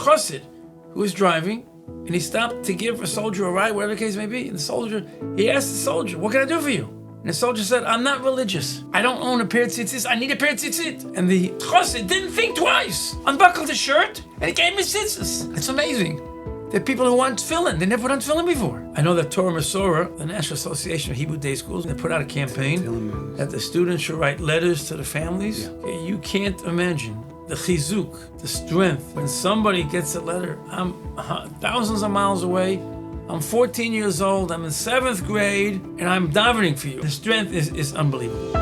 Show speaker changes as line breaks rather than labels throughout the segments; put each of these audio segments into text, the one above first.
chassid who was driving, and he stopped to give a soldier a ride, whatever the case may be. And he asked the soldier, "What can I do for you?" And the soldier said, "I'm not religious. I don't own a pair of tzitzit. I need a pair of tzitzit." And the chassid didn't think twice, unbuckled his shirt, and he gave him his tzitzit. It's amazing. There are people who want tefillin. They never put on tefillin before. I know that Torah Masorah, the National Association of Hebrew Day Schools, they put out a campaign that the students should write letters to the families. Yeah. You can't imagine the chizuk, the strength. When somebody gets a letter, I'm thousands of miles away, I'm 14 years old, I'm in 7th grade, and I'm davening for you. The strength is unbelievable.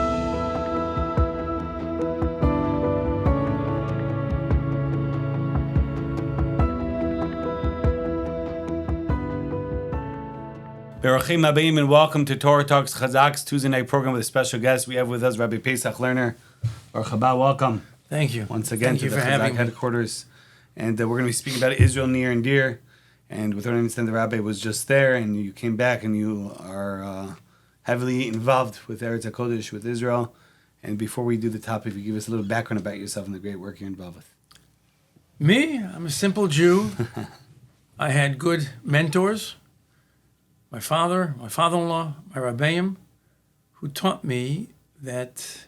Berachim Habayim, and welcome to Torah Talks Chazaq's Tuesday night program with a special guest. We have with us Rabbi Pesach Lerner. Baruch haba, welcome.
Thank you.
Once again to the Chazaq headquarters. And we're going to be speaking about Israel near and dear. And with what I understand, the Rabbi was just there, and you came back, and you are heavily involved with Eretz HaKodesh, with Israel. And before we do the topic, if you give us a little background about yourself and the great work you're involved with.
Me? I'm a simple Jew. I had good mentors. My father, my father-in-law, my Rabbeim, who taught me that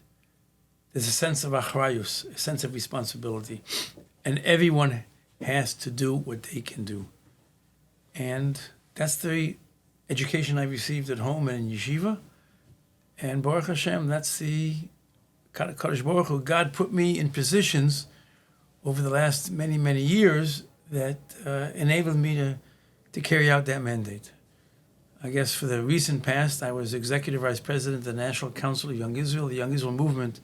there's a sense of achrayus, a sense of responsibility, and everyone has to do what they can do. And that's the education I received at home and in yeshiva. And Baruch Hashem, that's the Kadosh Baruch Hu. God put me in positions over the last many, many years that enabled me to carry out that mandate. I guess for the recent past, I was Executive Vice President of the National Council of Young Israel, the Young Israel movement,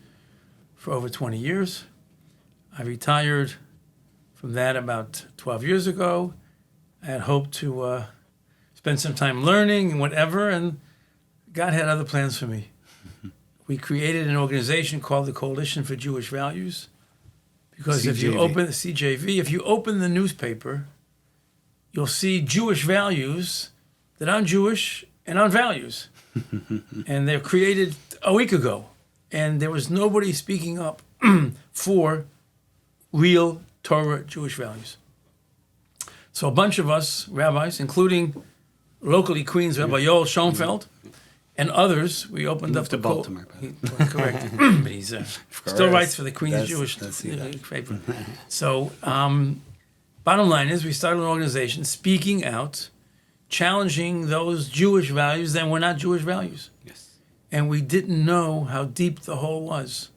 for over 20 years. I retired from that about 12 years ago. I had hoped to spend some time learning and whatever, and God had other plans for me. We created an organization called the Coalition for Jewish Values, because CJV. If you open the CJV, if you open the newspaper, you'll see Jewish values that aren't Jewish and aren't values. And they're created a week ago. And there was nobody speaking up for real Torah Jewish values. So a bunch of us, rabbis, including locally Queens Rabbi Yoel Schoenfeld, and others, we opened up the
Baltimore.
Correct. But he's still writes for the Queens Jewish paper. So bottom line is we started an organization speaking out, challenging those Jewish values that were not Jewish values.
Yes.
And we didn't know how deep the hole was.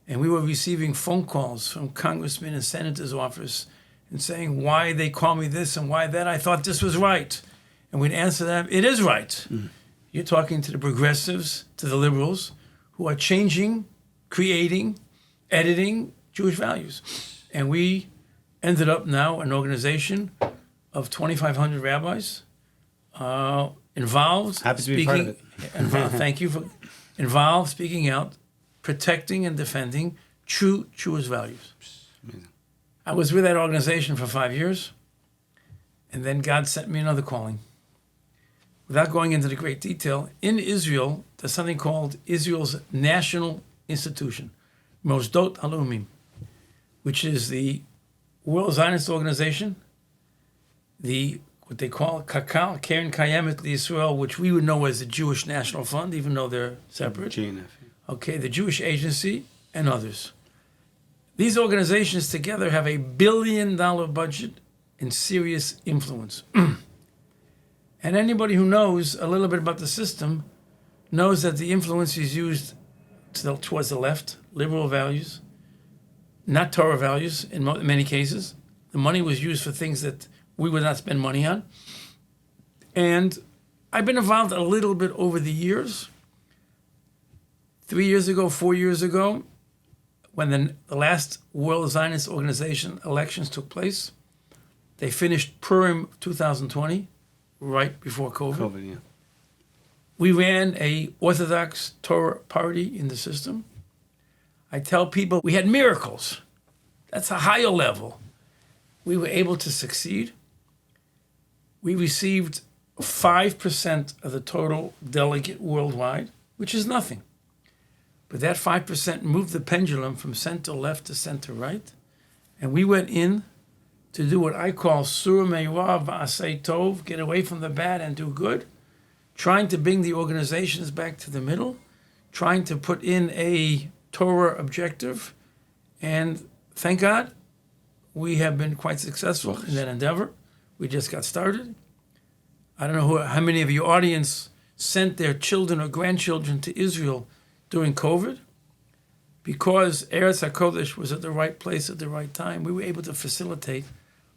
And we were receiving phone calls from congressmen and senators' office and saying, why they call me this and why that? I thought this was right. And we'd answer them, it is right. You're talking to the progressives, to the liberals, who are changing, creating, editing Jewish values. And we ended up now an organization of 2,500 rabbis, involved.
Happy to be part of it.
Thank you for involved, speaking out, protecting and defending true Jewish values.
Amazing.
I was with that organization for 5 years, and then God sent me another calling. Without going into the great detail, in Israel, there's something called Israel's National Institution, Mosdot Halumim, which is the World Zionist Organization, what they call Kakal, Keren Kayemet Yisrael, which we would know as the Jewish National Fund, even though they're separate.
GNF.
Okay, the Jewish Agency, and others. These organizations together have $1 billion budget and serious influence. And anybody who knows a little bit about the system knows that the influence is used towards the left, liberal values, not Torah values in many cases. The money was used for things that we would not spend money on. And I've been involved a little bit over the years. 3 years ago, 4 years ago, when the last World Zionist Organization elections took place, they finished Purim 2020, right before COVID.
Yeah.
We ran a Orthodox Torah party in the system. I tell people we had miracles. That's a higher level. We were able to succeed. We received 5% of the total delegate worldwide, which is nothing. But that 5% moved the pendulum from center left to center right. And we went in to do what I call Sur Me'irav V'asei Tov, get away from the bad and do good, trying to bring the organizations back to the middle, trying to put in a Torah objective, and thank God, we have been quite successful in that endeavor. We just got started. I don't know how many of your audience sent their children or grandchildren to Israel during COVID. Because Eretz HaKodesh was at the right place at the right time, we were able to facilitate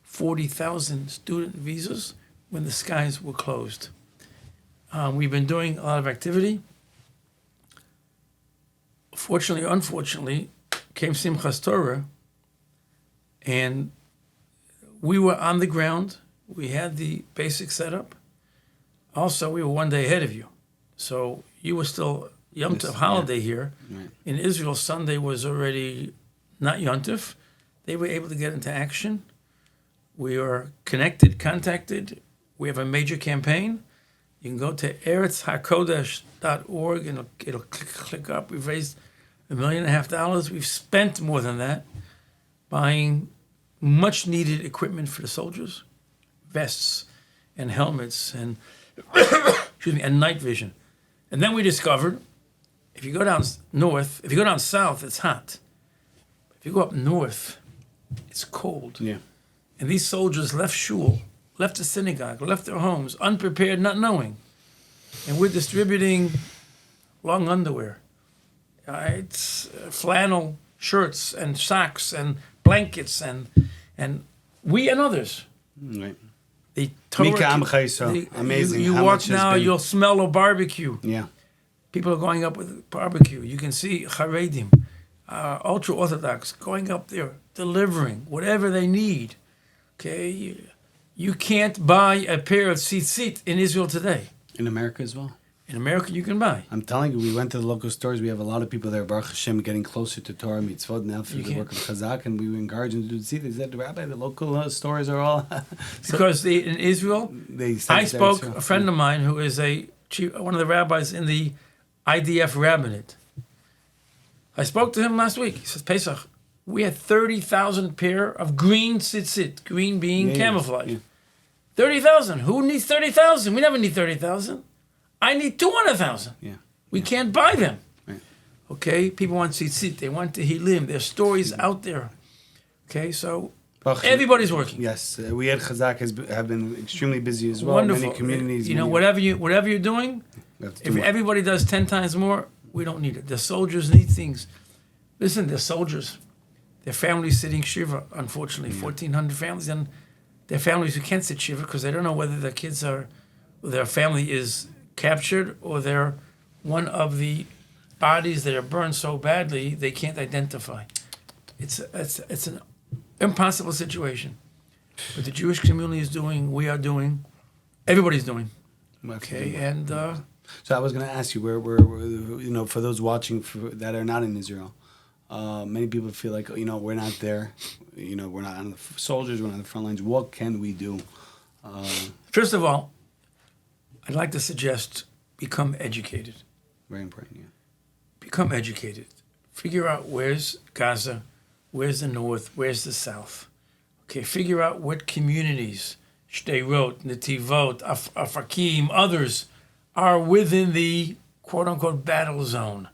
40,000 student visas when the skies were closed. We've been doing a lot of activity. Fortunately or unfortunately, came Simchas Torah, and we were on the ground. We had the basic setup. Also, we were one day ahead of you. So you were still Yom Tov holiday here.
Right.
In Israel, Sunday was already not Yom Tov. They were able to get into action. We are connected, contacted. We have a major campaign. You can go to eretzhakodesh.org and it'll click up. We've raised $1.5 million. We've spent more than that buying much needed equipment for the soldiers, vests and helmets and and night vision. And then we discovered if you go down north, if you go down south, it's hot. If you go up north, it's cold.
Yeah.
And these soldiers left shul, left the synagogue, left their homes, unprepared, not knowing. And we're distributing long underwear. It's flannel shirts and socks and blankets and we and others.
Right.
The Torah,
amazing.
You
how
walk
much has
now,
been-
you'll smell a barbecue.
Yeah.
People are going up with barbecue. You can see Haredim, ultra-Orthodox, going up there, delivering whatever they need. Okay? You can't buy a pair of tzitzit in Israel today.
In America as well.
In America, you can buy.
I'm telling you, we went to the local stores. We have a lot of people there, Baruch Hashem, getting closer to Torah mitzvot now through the work of Chazaq, and we were encouraged them to do the They said, Rabbi, the local stores are all...
Because in Israel, I spoke,
a
a friend of mine who is one of the rabbis in the IDF rabbinate. I spoke to him last week. He says, Pesach, we had 30,000 pair of green tzitzit, green being camouflage.
Yeah.
30,000. Who needs 30,000? We never need 30,000. I need 200,000.
Yeah.
We can't buy them.
Right.
Okay? People want tzitzit. They want tehillim. There's stories out there. Okay? So everybody's working.
Yes. We at Chazaq have been extremely busy as well.
Wonderful.
Many communities.
You know, whatever you're doing,
we have to
if
do more.
everybody does 10 times more, we don't need it. The soldiers need things. Listen, they're soldiers. Their families sitting shiva, unfortunately. 1,400 families. And their families who can't sit shiva because they don't know whether their kids are, or their family is captured or they're one of the bodies that are burned so badly they can't identify. It's an impossible situation. But the Jewish community is doing, we are doing, everybody's doing. Okay, and
so I was going to ask you, where you know, for those watching that are not in Israel, many people feel like, you know, we're not there, you know, we're not on the soldiers, we're not on the front lines. What can we do?
First of all, I'd like to suggest become educated.
Very important, yeah.
Become educated. Figure out where's Gaza, where's the North, where's the South. Okay, figure out what communities, Sderot, Netivot, Afakim, others, are within the quote-unquote battle zone.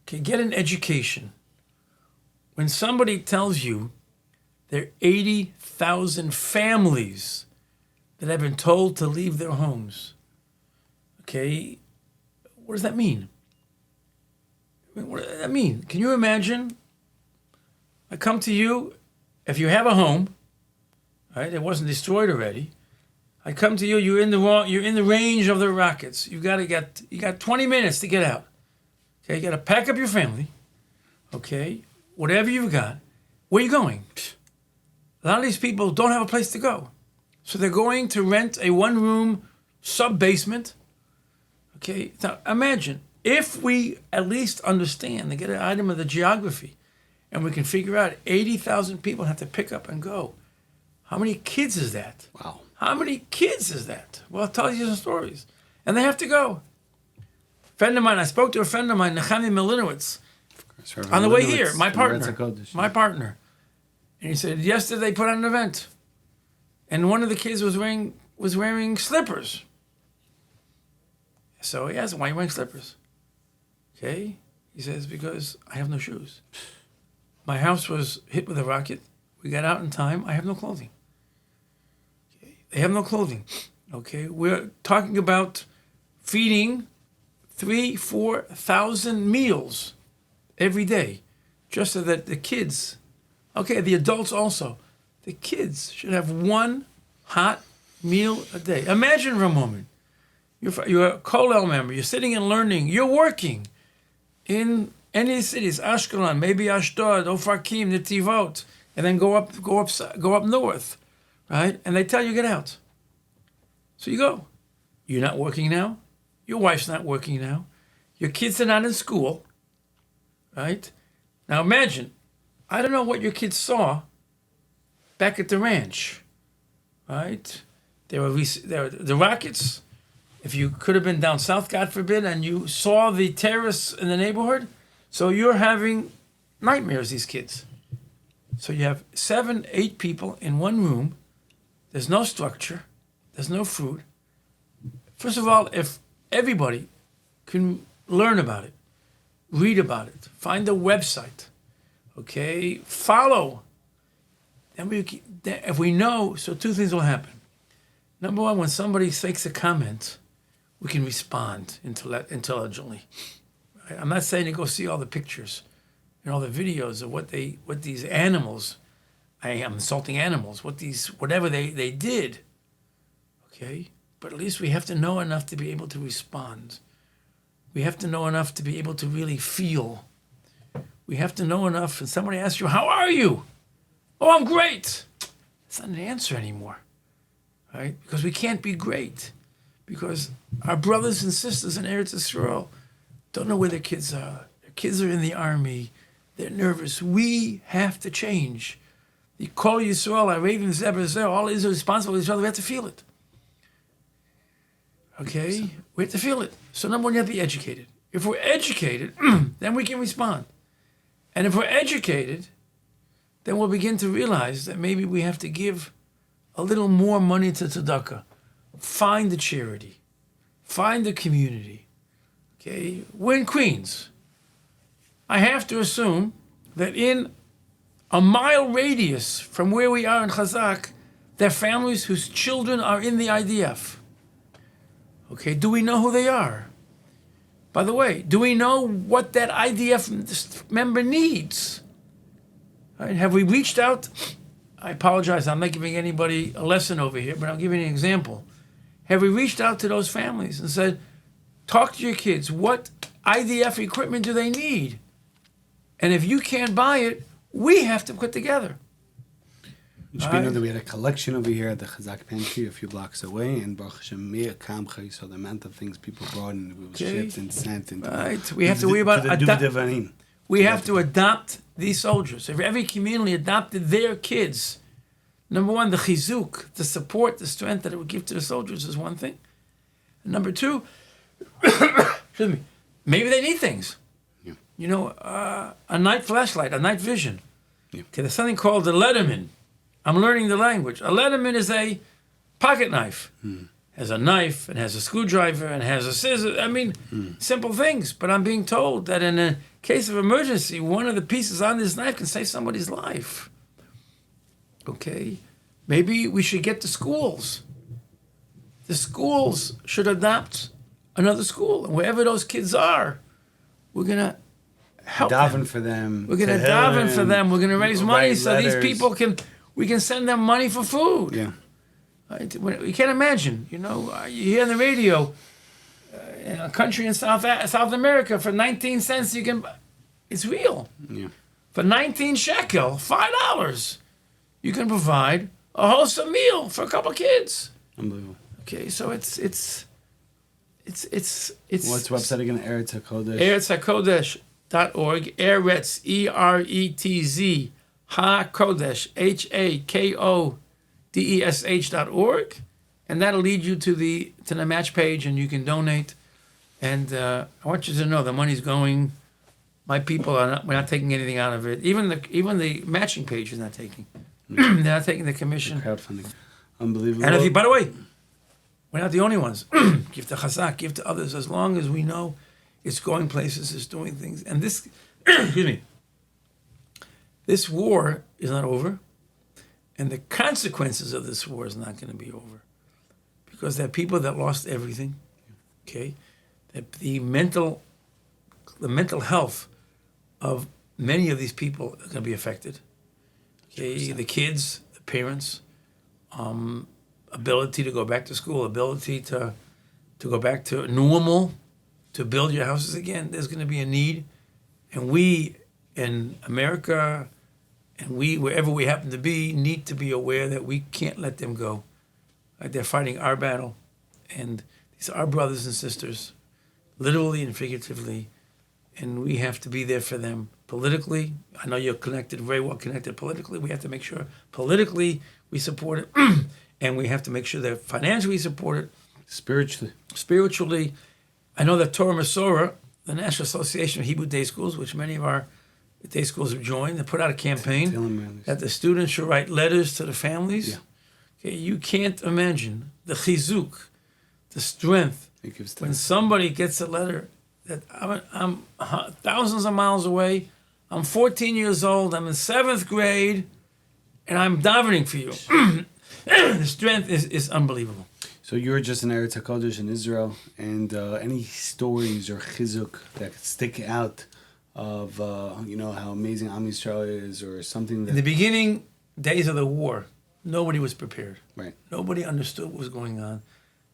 Okay, get an education. When somebody tells you there are 80,000 families that have been told to leave their homes, okay, what does that mean? I mean, what does that mean? Can you imagine? I come to you, if you have a home, right? It wasn't destroyed already. I come to you. You're in the range of the rockets. You got 20 minutes to get out. Okay, you got to pack up your family. Okay, whatever you've got. Where are you going? A lot of these people don't have a place to go, so they're going to rent a one-room sub-basement. Okay, now imagine if we at least understand and get an item of the geography, and we can figure out 80,000 people have to pick up and go. How many kids is that?
Wow.
How many kids is that? Well, I'll tell you some stories. And they have to go. I spoke to a friend of mine, Nechami Milinowitz, on the way here, my partner. And he said, yesterday they put on an event. and one of the kids was wearing slippers. So he asked him, "Why are you wearing slippers?" Okay, he says, "Because I have no shoes. My house was hit with a rocket. We got out in time. I have no clothing." Okay. They have no clothing. Okay, we're talking about feeding 3,000-4,000 meals every day, just so that the kids, okay, the adults also, the kids should have one hot meal a day. Imagine for a moment, you're a Kollel member, you're sitting and learning, you're working in any cities, Ashkelon, maybe Ashdod, Ofakim, Netivot, and then go up north, right? And they tell you get out. So you go. You're not working now. Your wife's not working now. Your kids are not in school, right? Now imagine, I don't know what your kids saw back at the ranch, right? There were the rockets. If you could have been down south, God forbid, and you saw the terrorists in the neighborhood, so you're having nightmares, these kids. So you have 7, 8 people in one room. There's no structure. There's no food. First of all, if everybody can learn about it, read about it, find a website, okay, follow, then if we know, so 2 things will happen. Number one, when somebody makes a comment, we can respond intelligently. Right? I'm not saying to go see all the pictures and all the videos of what these animals, I am insulting animals, whatever they did. Okay? But at least we have to know enough to be able to respond. We have to know enough to be able to really feel. We have to know enough, and somebody asks you, "How are you?" "Oh, I'm great." It's not an answer anymore, right? Because we can't be great. Because our brothers and sisters in Eretz Yisrael don't know where their kids are. Their kids are in the army. They're nervous. We have to change. The Kol Yisrael, Arav Zeber Zer, all is responsible for each other. We have to feel it. Okay? We have to feel it. So number one, you have to be educated. If we're educated, then we can respond. And if we're educated, then we'll begin to realize that maybe we have to give a little more money to tzedakah. Find the charity. Find the community. Okay? We're in Queens. I have to assume that in a mile radius from where we are in Chazaq, there are families whose children are in the IDF. Okay, do we know who they are? By the way, do we know what that IDF member needs? Right, have we reached out? I apologize, I'm not giving anybody a lesson over here, but I'm giving an example. Have we reached out to those families and said, talk to your kids, what IDF equipment do they need? And if you can't buy it, we have to put together.
You should know that we had a collection over here at the Chazaq Pantry a few blocks away, and Baruch Hashem, so the amount of things people brought and it was shipped and sent. And
right, we have to worry about we have to adopt these soldiers. If every community adopted their kids, number one, the chizuk, the support, the strength that it would give to the soldiers is one thing. And number two, excuse me, maybe they need things.
Yeah.
You know, a night flashlight, a night vision. Yeah. Okay, there's something called the Letterman. I'm learning the language. A Letterman is a pocket knife. Has a knife and has a screwdriver and has a scissors. I mean, simple things. But I'm being told that in a case of emergency, one of the pieces on this knife can save somebody's life. Okay? Maybe we should get to schools. The schools should adopt another school. And wherever those kids are, we're going to help
daven for them.
We're going to daven for them. We're going to raise money so these people we can send them money for food.
Yeah.
You can't imagine, you know, you hear on the radio, in a country in South America, for 19 cents you can, it's real.
Yeah.
For 19 shekel, $5, you can provide a wholesome meal for a couple kids.
Unbelievable.
Okay, so it's
What's the website again? Eretz HaKodesh.
EretzHaKodesh.org. Eretz, ERETZ, HaKodesh, HAKODESH.org, and that'll lead you to the match page, and you can donate. And I want you to know the money's going. My people we're not taking anything out of it. Even the matching page is not taking. They're not taking the commission.
Crowdfunding. Unbelievable.
And if you, by the way, we're not the only ones. Give to Chazaq, give to others, as long as we know it's going places, it's doing things. And this, excuse me, this war is not over, and the consequences of this war is not going to be over, because there are people that lost everything. Okay, that the mental health of many of these people are going to be affected. Okay, the kids, the parents, ability to go back to school, ability to go back to normal, to build your houses again. There's going to be a need, and we in America, and we wherever we happen to be, need to be aware that we can't let them go. They're fighting our battle, and these are our brothers and sisters, literally and figuratively, and we have to be there for them politically. I know you're connected, very well connected politically. We have to make sure politically we support it, and we have to make sure that financially we support it. Spiritually. I know that Torah Masorah, the National Association of Hebrew Day Schools, which many of our day schools have joined, they put out a campaign that the students should write letters to the families. Yeah. Okay, you can't imagine the chizuk, the strength, when somebody gets a letter that I'm thousands of miles away, I'm 14 years old, I'm in 7th grade, and I'm davening for you. The strength is unbelievable.
So you were just in Eretz HaKodesh in Israel, and any stories or chizuk that could stick out of, how amazing Am Yisrael is, or something that...
In the beginning days of the war, nobody was prepared.
Right.
Nobody understood what was going on.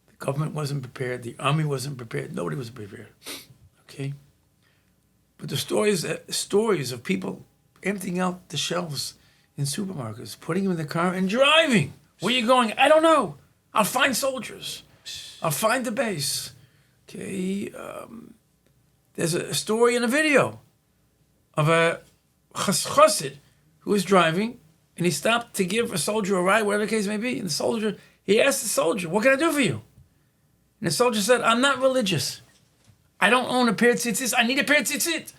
The government wasn't prepared. The army wasn't prepared. Nobody was prepared. Okay? But the stories of people emptying out the shelves in supermarkets, putting them in the car and driving. Where are you going? I don't know. I'll find soldiers. I'll find the base. Okay? There's a story in a video of a chassid who was driving, and he stopped to give a soldier a ride, whatever the case may be. And he asked the soldier, "What can I do for you?" And the soldier said, "I'm not religious. I don't own a pair of tzitzit. I need a pair of tzitzit."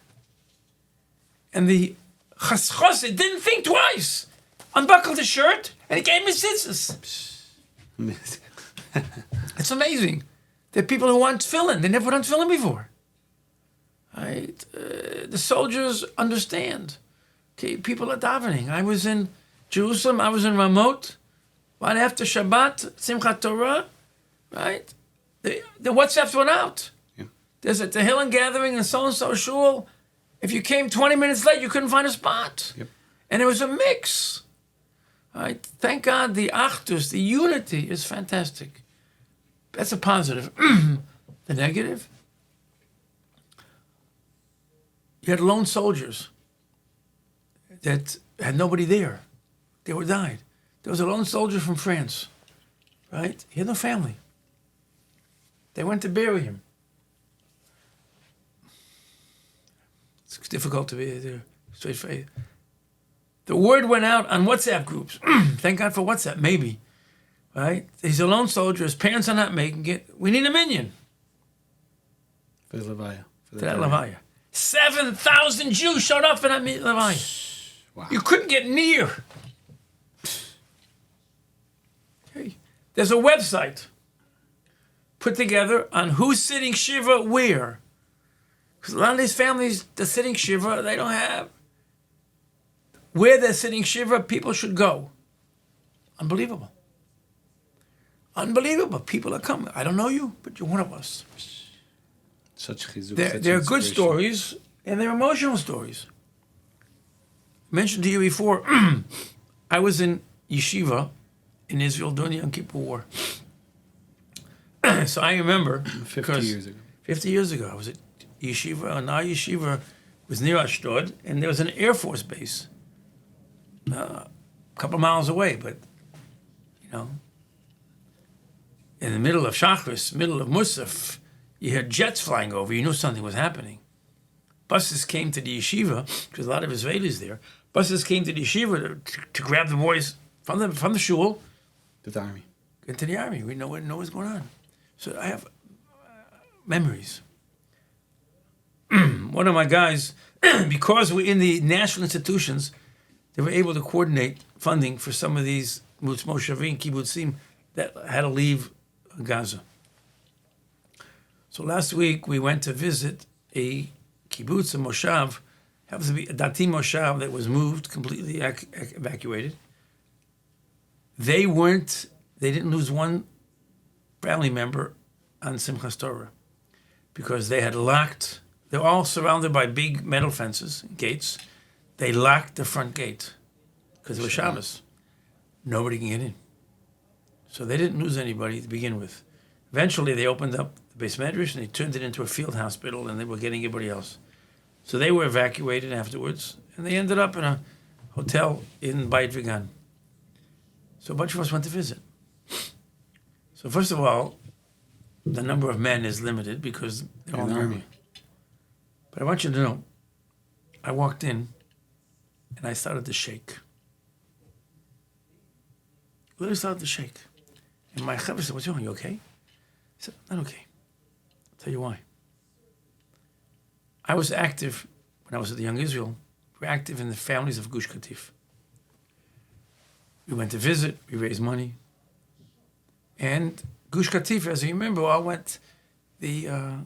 And the chassid didn't think twice. Unbuckled his shirt, and he gave him his tzitzis. It's amazing. There are people who want tefillin. They never put on tefillin before. Right? The soldiers understand. Okay, people are davening. I was in Jerusalem. I was in Ramot. Right after Shabbat, Simchat Torah. Right? The WhatsApps went out. Yeah. There's a Tehillim gathering in so-and-so shul. If you came 20 minutes late, you couldn't find a spot. Yep. And it was a mix. Right? Thank God the achdus, the unity is fantastic. That's a positive. The negative, you had lone soldiers that had nobody there. They were died. There was a lone soldier from France, right? He had no family. They went to bury him. It's difficult to be there, straight face. The word went out on WhatsApp groups. Thank God for WhatsApp, maybe. Right? He's a lone soldier. His parents are not making it. We need a minion.
For the Levaya.
For that Levaya. 7,000 Jews showed up for that Levaya. Wow. You couldn't get near. Okay. There's a website put together on who's sitting Shiva where. Because a lot of these families, they're sitting Shiva, they don't have. Where they're sitting Shiva, people should go. Unbelievable. Unbelievable. People are coming. I don't know you, but you're one of us.
Such chizuk.
There are good stories, and there are emotional stories. I mentioned to you before, I was in yeshiva in Israel during the Yom Kippur War. So I remember,
50 years ago.
50 years ago, I was at yeshiva, and our yeshiva was near Ashdod, and there was an Air Force base. A couple of miles away, but, in the middle of Shachris, middle of Musaf, you heard jets flying over. You knew something was happening. Buses came to the yeshiva, because a lot of Israelis there. Buses came to the yeshiva to grab the boys from the shul.
To the army.
Into the army. We know what's going on. So I have memories. One of my guys, because we're in the national institutions, they were able to coordinate funding for some of these moshavim, kibbutzim that had to leave Gaza. So last week we went to visit a kibbutz, a moshav, happens to be a dati moshav that was moved, completely evacuated. They didn't lose one family member on Simchas Torah because they had locked, they're all surrounded by big metal fences, gates. They locked the front gate because it was Shabbos. Nobody can get in. So they didn't lose anybody to begin with. Eventually they opened up the Beis Medrash and they turned it into a field hospital and they were getting everybody else. So they were evacuated afterwards and they ended up in a hotel in Beit Vegan. So a bunch of us went to visit. So first of all, the number of men is limited because they're all in the army. But I want you to know, I walked in and I started to shake. Literally started to shake. And my chaver said, "What's wrong? You okay?" I said, "Not okay. I'll tell you why. I was active when I was at the Young Israel. We were active in the families of Gush Katif. We went to visit, we raised money. And Gush Katif, as you remember, the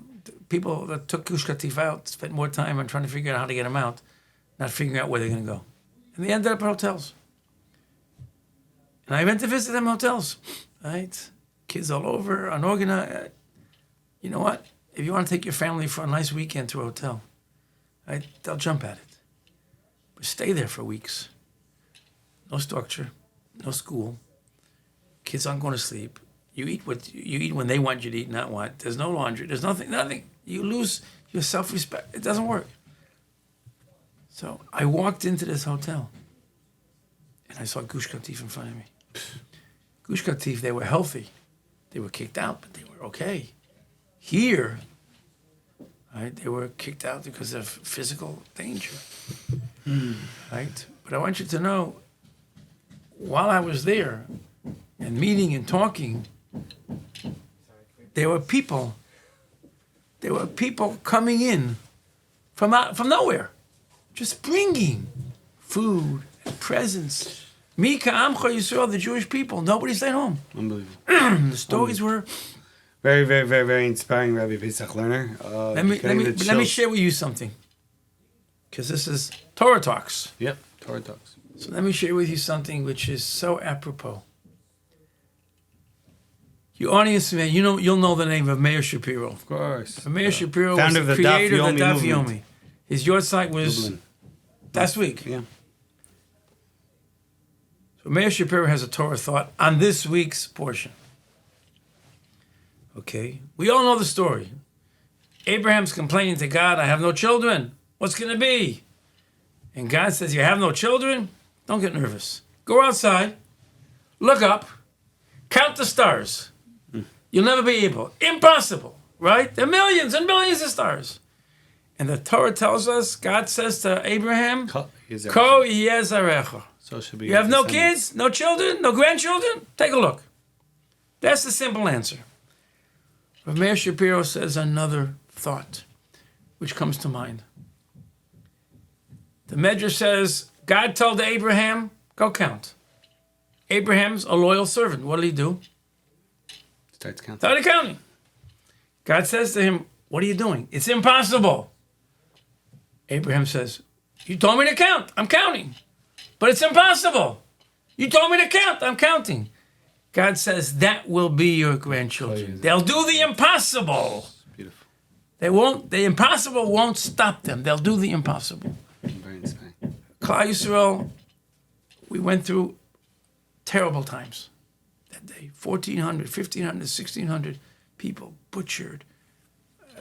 people that took Gush Katif out spent more time on trying to figure out how to get them out, not figuring out where they're going to go. And they ended up at hotels. And I went to visit them hotels, right? Kids all over, unorganized. You know what? If you want to take your family for a nice weekend to a hotel, right, they'll jump at it. But stay there for weeks. No structure, no school. Kids aren't going to sleep. You eat when they want you to eat, not what. There's no laundry. There's nothing. You lose your self-respect. It doesn't work. So I walked into this hotel, and I saw Gush Katif in front of me. Gush Katif, they were healthy. They were kicked out, but they were okay. Here, right, they were kicked out because of physical danger. Right? But I want you to know, while I was there and meeting and talking, there were people coming in from nowhere, just bringing food and presents. Mika Amcha Yisrael, the Jewish people, nobody stayed home.
Unbelievable.
The stories were
very, very, very, very inspiring, Rabbi Pesach Lerner.
Let me share with you something, because this is Torah Talks.
Yep, Torah Talks.
So let me share with you something which is so apropos. Your audience, man, you'll know the name of Meir Shapiro.
Of course.
Meir Shapiro
Founder
was
of
the
the
creator of the
Daf
Daf
Yomi.
Yomi. His yahrzeit was
Dublin.
last week.
Yeah.
So Meir Shapiro has a Torah Thought on this week's portion. Okay? We all know the story. Abraham's complaining to God, "I have no children. What's going to be?" And God says, "You have no children? Don't get nervous. Go outside, look up, count the stars. You'll never be able. Impossible, right? There are millions and millions of stars." And the Torah tells us, God says to Abraham, Ko Yezarecha.
So it should be.
You have no kids, no children, no grandchildren? Take a look. That's the simple answer. But Meir Shapiro says another thought, which comes to mind. The Medrash says, God told Abraham, go count. Abraham's a loyal servant. What did he do? Started counting. God says to him, what are you doing? It's impossible. Abraham says, you told me to count. I'm counting. But it's impossible. You told me to count. I'm counting. God says, that will be your grandchildren. They'll do the impossible.
Beautiful.
The impossible won't stop them. They'll do the impossible.
Very inspiring.
Klal Yisrael, we went through terrible times that day. 1,400, 1,500, 1,600 people butchered.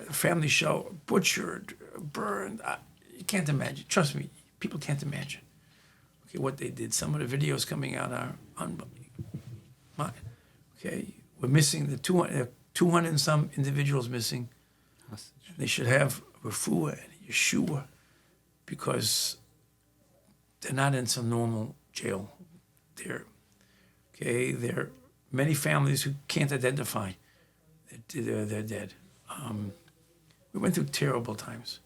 Family show, butchered, burned. You can't imagine. Trust me, people can't imagine. Okay, what they did. Some of the videos coming out are unbelievable. Okay, we're missing the 200 and some individuals missing. They should have refuah and Yeshua because they're not in some normal jail. There are many families who can't identify. They're dead. We went through terrible times.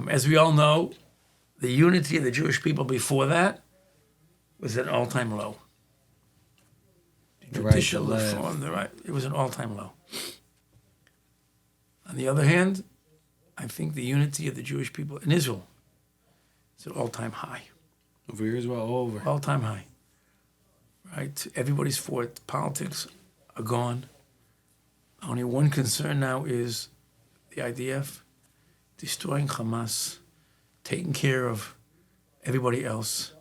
As we all know, the unity of the Jewish people before that was at an all-time low. judicial
right to live.
reform, it was an all-time low. On the other hand, I think the unity of the Jewish people in Israel is at all-time high.
Over here as well, all over.
All-time high. Right? Everybody's for it. Politics are gone. Only one concern now is the IDF destroying Hamas, taking care of everybody else.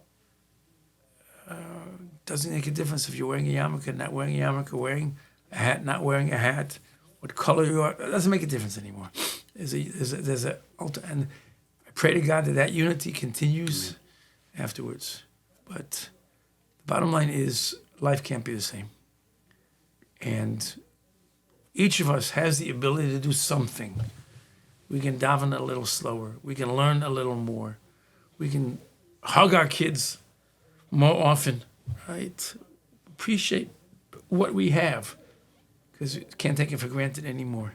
Doesn't make a difference if you're wearing a yarmulke, not wearing a yarmulke, wearing a hat, not wearing a hat, what color you are. It doesn't make a difference anymore. And I pray to God that unity continues afterwards. But the bottom line is life can't be the same. And each of us has the ability to do something. We can daven a little slower. We can learn a little more. We can hug our kids more often, right? Appreciate what we have, because we can't take it for granted anymore.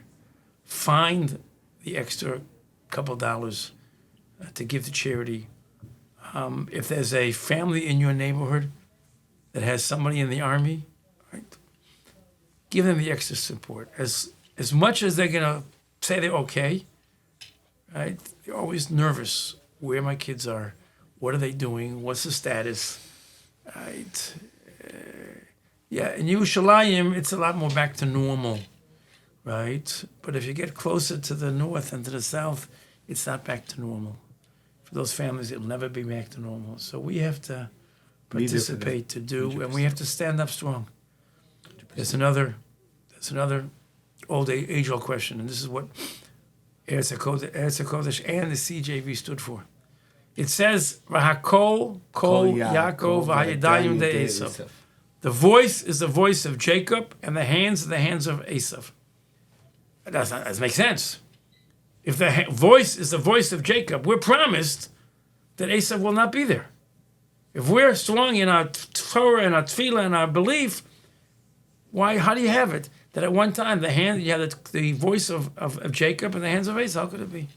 Find the extra couple dollars to give to charity. If there's a family in your neighborhood that has somebody in the army, right, give them the extra support. As much as they're going to say they're okay, right, they're always nervous where my kids are. What are they doing? What's the status? Right. In Yerushalayim, it's a lot more back to normal, right? But if you get closer to the north and to the south, it's not back to normal. For those families, it'll never be back to normal. So we have to participate to do, 100%. And we have to stand up strong. 100%. There's another age-old question, and this is what Eretz HaKodesh and the CJV stood for. It says, V'hakol kol Yaakov v'hayadayim de Esav. The voice is the voice of Jacob, and the hands are the hands of Esav. That doesn't make sense. If the voice is the voice of Jacob, we're promised that Esav will not be there. If we're strong in our Torah and our tefillah and our belief, how do you have it that at one time you had the voice of Jacob and the hands of Esav? How could it be?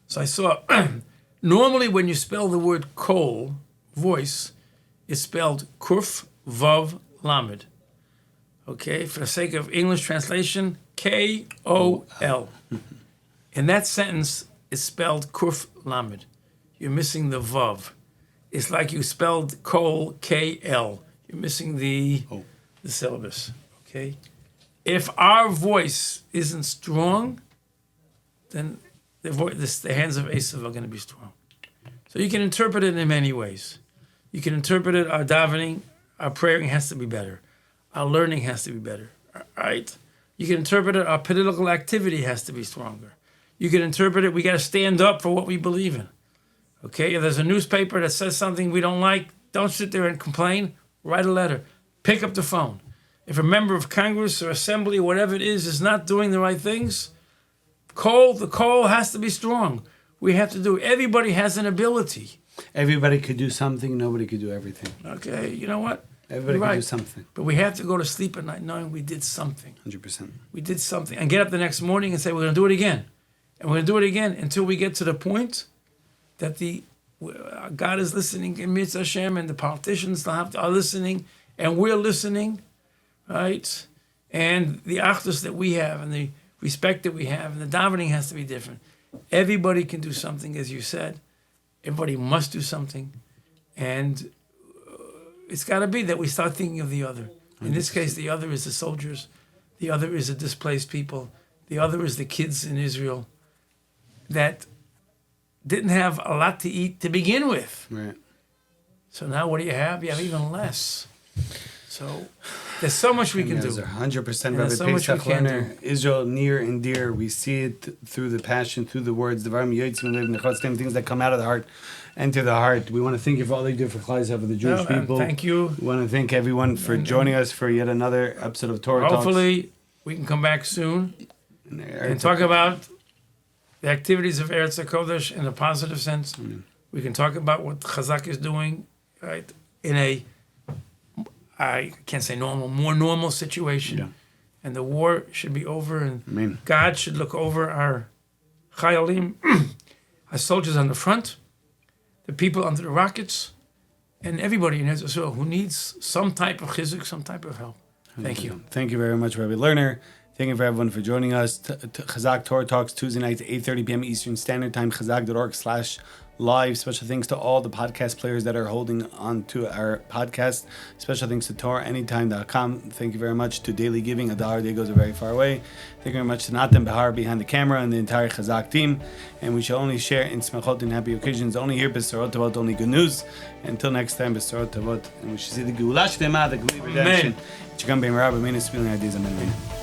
So I saw, normally when you spell the word kol, voice, it's spelled kuf, vav, lamed. Okay, for the sake of English translation, K-O-L. In that sentence, it's spelled kuf, lamed. You're missing the vav. It's like you spelled kol, K-L. You're missing the syllabus, okay? If our voice isn't strong, then the hands of Esav are going to be strong. So you can interpret it in many ways. You can interpret it, our davening, our praying has to be better. Our learning has to be better, right? You can interpret it, our political activity has to be stronger. You can interpret it, we got to stand up for what we believe in. Okay, if there's a newspaper that says something we don't like, don't sit there and complain. Write a letter. Pick up the phone. If a member of Congress or Assembly, whatever it is not doing the right things, the call has to be strong. We have to do. Everybody has an ability.
Everybody could do something. Nobody could do everything.
Okay, you know what?
Everybody could do something.
But we have to go to sleep at night knowing we did something.
100%.
We did something. And get up the next morning and say, we're going to do it again. And we're going to do it again until we get to the point that God is listening in Mitzvah Hashem, and the politicians are listening, and we're listening, right? And the achdus that we have, and the respect that we have, and the davening has to be different. Everybody can do something, as you said. Everybody must do something. And it's got to be that we start thinking of the other. In this case, the other is the soldiers. The other is the displaced people. The other is the kids in Israel that didn't have a lot to eat to begin with.
Right.
So now what do you have? You have even less. So there's so much we can do.
100% Rabbi Pesach Lerner. Israel near and dear. We see it through the passion, through the words, things that come out of the heart, enter the heart. We want to thank you for all they do for Chazaq, for the Jewish people.
Thank you.
We want to thank everyone for joining us for yet another episode of Torah Thought.
Hopefully we can come back soon and talk about the activities of Eretz HaKodesh in a positive sense. We can talk about what Chazaq is doing, right, in I can't say more normal situation. Yeah. And the war should be over, and God should look over our chayalim, our soldiers on the front, the people under the rockets, and everybody in Israel who needs some type of chizuk, some type of help. Thank you.
Thank you very much, Rabbi Lerner. Thank you for everyone for joining us. Chazaq Torah Talks Tuesday nights at 8:30 p.m. Eastern Standard Time. Chazaq.org/live. Special thanks to all the podcast players that are holding on to our podcast. Special thanks to TorahAnytime.com. Thank you very much to Daily Giving. A dollar a day goes very far away. Thank you very much to Natan Behar behind the camera and the entire Chazaq team. And we shall only share in smachot and happy occasions. Only here, B'sorot Tavot, only good news. Until next time, B'sorot Tavot. And we should see the Geulah Shlema, the complete redemption. Chagam Ben Rabbi, Menes, Feeling Ideas, Amen.